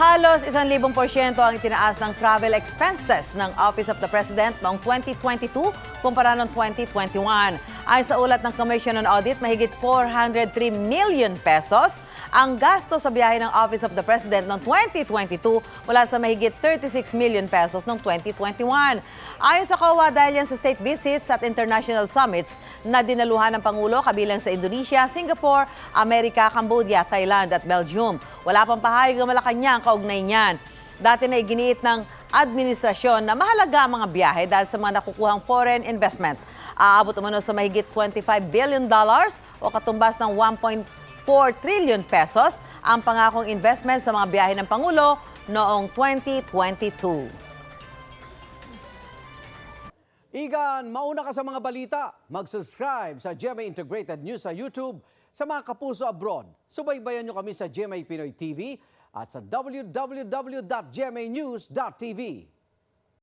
Halos 1,000% ang itinaas ng travel expenses ng Office of the President noong 2022 kumpara noong 2021. Ayon sa ulat ng Commission on Audit, mahigit 403 million pesos ang gasto sa biyahe ng Office of the President noong 2022 mula sa mahigit 36 million pesos noong 2021. Ayon sa COA, dahil yan sa state visits at international summits na dinaluhan ng Pangulo kabilang sa Indonesia, Singapore, Amerika, Cambodia, Thailand at Belgium. Wala pang pahayag ng Malacanang kaugnay niyan. Dati na iginiit ng administrasyon na mahalaga ang mga biyahe dahil sa mga nakukuhang foreign investment. Aabot umano sa mahigit $25 billion o katumbas ng 1.4 trillion pesos ang pangakong investment sa mga biyahe ng Pangulo noong 2022. Igan, mauna ka sa mga balita. Mag-subscribe sa GMA Integrated News sa YouTube. Sa mga kapuso abroad, subaybayan nyo kami sa GMA Pinoy TV at sa www.gmanews.tv.